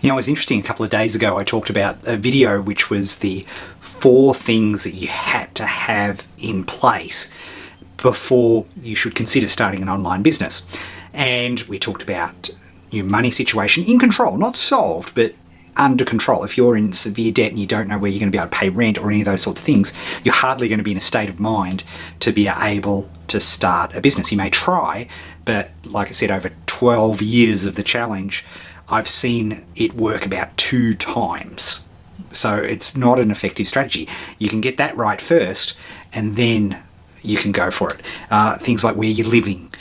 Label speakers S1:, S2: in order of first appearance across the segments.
S1: You know, it was interesting, a couple of days ago I talked about a video which was the 4 things that you had to have in place before you should consider starting an online business. And we talked about your money situation in control, not solved, but under control. If you're in severe debt and you don't know where you're going to be able to pay rent or any of those sorts of things, you're hardly going to be in a state of mind to be able to start a business. You may try, but like I said, over 12 years of the challenge, I've seen it work about 2 times. So it's not an effective strategy. You can get that right first, and then you can go for it. Things like where you're living,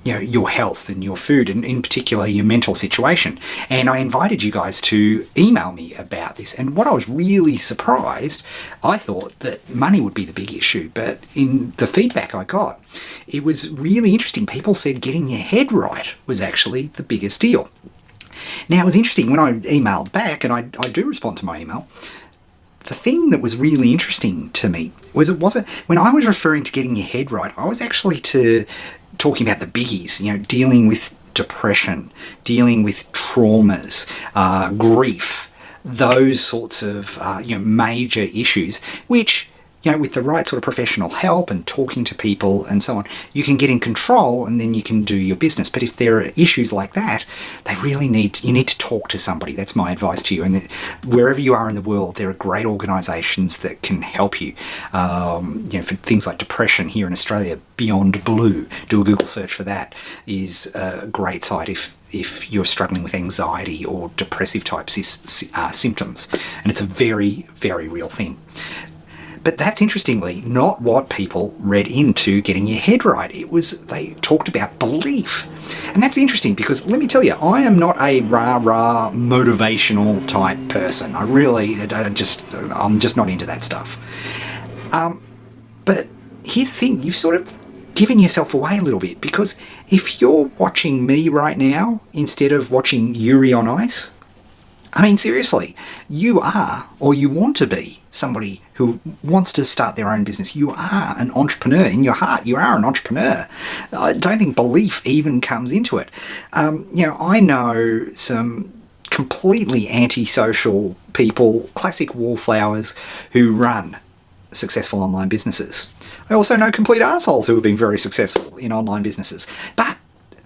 S1: your health and your food, and in particular your mental situation. And I invited you guys to email me about this. And what I was really surprised, I thought that money would be the big issue, but in the feedback I got, it was really interesting. People said getting your head right was actually the biggest deal. Now, it was interesting when I emailed back, and I do respond to my email. The thing that was really interesting to me was when I was referring to getting your head right, I was actually talking about the biggies, dealing with depression, dealing with traumas, grief, those sorts of major issues, which, with the right sort of professional help and talking to people and so on, you can get in control and then you can do your business. But if there are issues like that, you need to talk to somebody. That's my advice to you. And wherever you are in the world, there are great organisations that can help you. For things like depression here in Australia, Beyond Blue, do a Google search for that, is a great site if you're struggling with anxiety or depressive type symptoms. And it's a very, very real thing. But that's interestingly not what people read into getting your head right. They talked about belief. And that's interesting because let me tell you, I am not a rah-rah motivational type person. I'm just not into that stuff. But here's the thing, you've sort of given yourself away a little bit, because if you're watching me right now instead of watching Yuri on Ice, I mean, seriously, you are, or you want to be, somebody who wants to start their own business. You are an entrepreneur. In your heart, you are an entrepreneur. I don't think belief even comes into it. I know some completely antisocial people, classic wallflowers, who run successful online businesses. I also know complete assholes who have been very successful in online businesses. But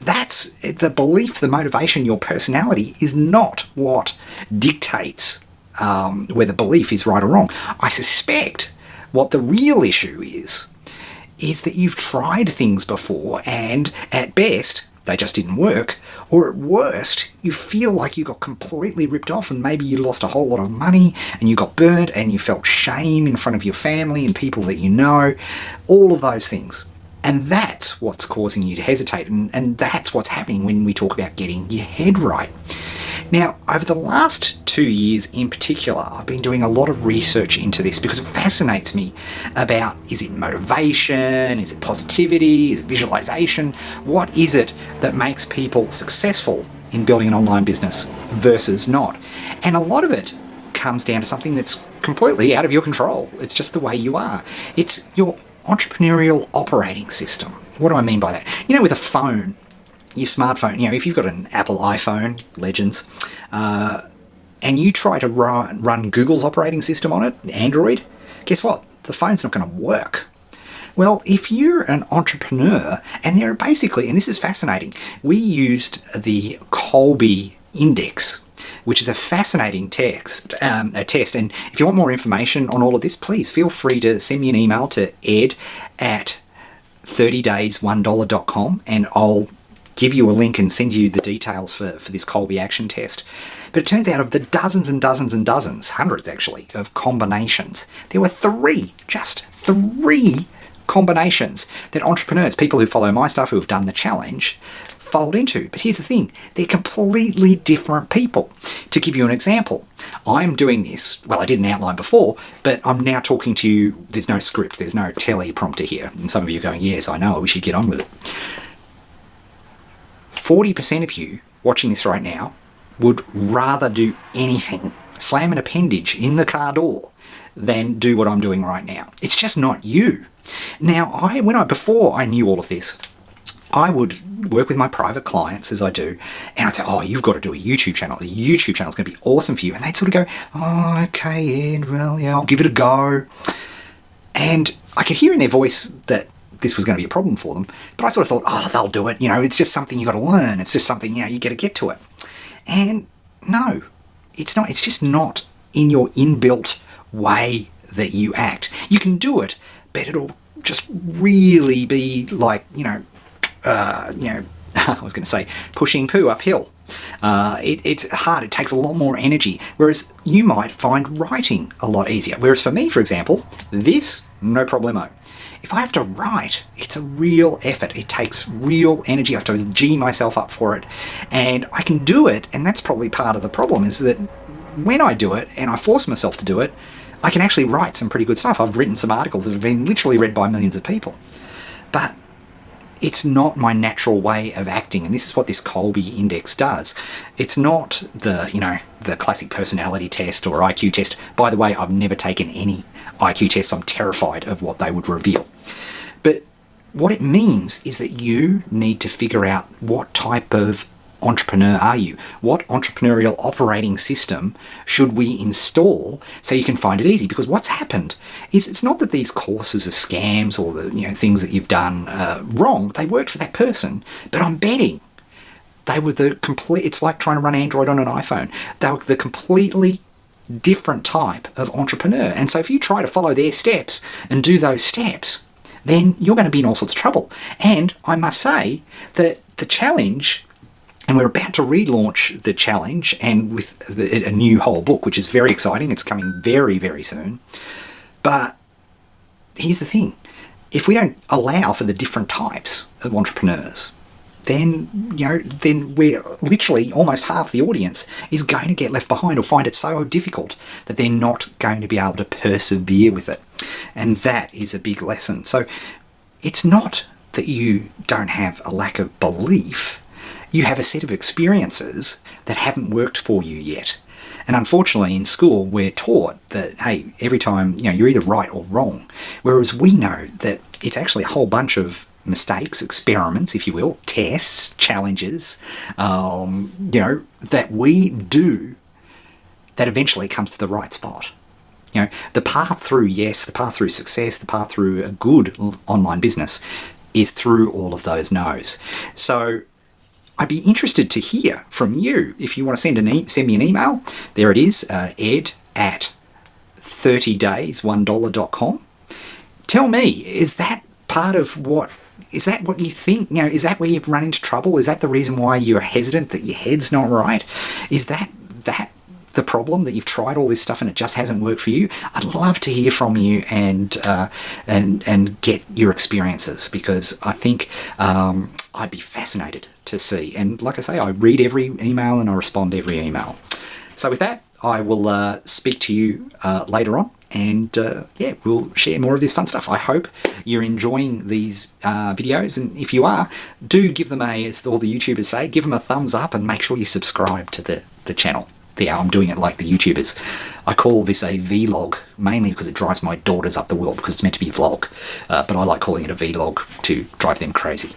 S1: that's the belief, the motivation, your personality is not what dictates whether belief is right or wrong. I suspect what the real issue is that you've tried things before and at best they just didn't work, or at worst you feel like you got completely ripped off and maybe you lost a whole lot of money and you got burnt and you felt shame in front of your family and people that you know, all of those things. And that's what's causing you to hesitate, and that's what's happening when we talk about getting your head right. Now, over the last 2 years in particular, I've been doing a lot of research into this because it fascinates me about, is it motivation, is it positivity, is it visualization? What is it that makes people successful in building an online business versus not? And a lot of it comes down to something that's completely out of your control. It's just the way you are. It's your entrepreneurial operating system. What do I mean by that? With a phone, your smartphone, if you've got an Apple iPhone, legends, and you try to run Google's operating system on it, Android, guess what? The phone's not going to work. Well, if you're an entrepreneur, and there are basically, and this is fascinating, we used the Kolbe Index, which is a fascinating test. And if you want more information on all of this, please feel free to send me an email to ed@30days1dollar.com, and I'll give you a link and send you the details for this Kolbe action test. But it turns out of the dozens and dozens and dozens, hundreds actually, of combinations, there were just three combinations that entrepreneurs, people who follow my stuff, who have done the challenge, fold into. But here's the thing, they're completely different people. To give you an example, I'm doing this, well, I did an outline before, but I'm now talking to you, there's no script, there's no teleprompter here. And some of you are going, yes, I know, we should get on with it. 40% of you watching this right now would rather do anything, slam an appendage in the car door, than do what I'm doing right now. It's just not you. Now, before I knew all of this, I would work with my private clients as I do, and I'd say, oh, you've got to do a YouTube channel. The YouTube channel is going to be awesome for you. And they'd sort of go, oh, okay, Ed, well, yeah, I'll give it a go. And I could hear in their voice that this was going to be a problem for them. But I sort of thought, oh, they'll do it. It's just something you got to learn. It's just something, you got to get to it. And no, it's not. It's just not in your inbuilt way that you act. You can do it, but it'll just really be like, I was going to say pushing poo uphill. It's hard. It takes a lot more energy. Whereas you might find writing a lot easier. Whereas for me, for example, this, no problemo. If I have to write, it's a real effort. It takes real energy. I have to G myself up for it. And I can do it, and that's probably part of the problem, is that when I do it, and I force myself to do it, I can actually write some pretty good stuff. I've written some articles that have been literally read by millions of people. But it's not my natural way of acting, and this is what this Kolbe Index does. It's not the classic personality test or IQ test. By the way, I've never taken any IQ tests. I'm terrified of what they would reveal. But what it means is that you need to figure out what type of entrepreneur are you? What entrepreneurial operating system should we install so you can find it easy? Because what's happened is it's not that these courses are scams or the things that you've done wrong. They worked for that person, but I'm betting they were the complete. It's like trying to run Android on an iPhone. They were the completely different type of entrepreneur. And so if you try to follow their steps and do those steps, then you're going to be in all sorts of trouble. And I must say that the challenge. And we're about to relaunch the challenge and with a new whole book, which is very exciting. It's coming very, very soon. But here's the thing. If we don't allow for the different types of entrepreneurs, then we're literally almost half the audience is going to get left behind or find it so difficult that they're not going to be able to persevere with it. And that is a big lesson. So it's not that you don't have a lack of belief. You have a set of experiences that haven't worked for you yet. And unfortunately in school we're taught that, hey, every time, you're either right or wrong. Whereas we know that it's actually a whole bunch of mistakes, experiments, if you will, tests, challenges, that we do that eventually comes to the right spot. The path through success, the path through a good online business is through all of those no's. So I'd be interested to hear from you. If you want to send me an email, there it is, ed@30days1dollar.com. Tell me, is that part of what you think? Is that where you've run into trouble? Is that the reason why you're hesitant, that your head's not right? Is that the problem, that you've tried all this stuff and it just hasn't worked for you? I'd love to hear from you and get your experiences, because I think I'd be fascinated to see. And like I say, I read every email and I respond to every email. So with that, I will speak to you later on, and we'll share more of this fun stuff. I hope you're enjoying these videos, and if you are, do give them as all the YouTubers say, give them a thumbs up and make sure you subscribe to the channel. Yeah, I'm doing it like the YouTubers. I call this a vlog, mainly because it drives my daughters up the wall, because it's meant to be a vlog. But I like calling it a vlog to drive them crazy.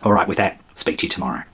S1: All right, with that, speak to you tomorrow.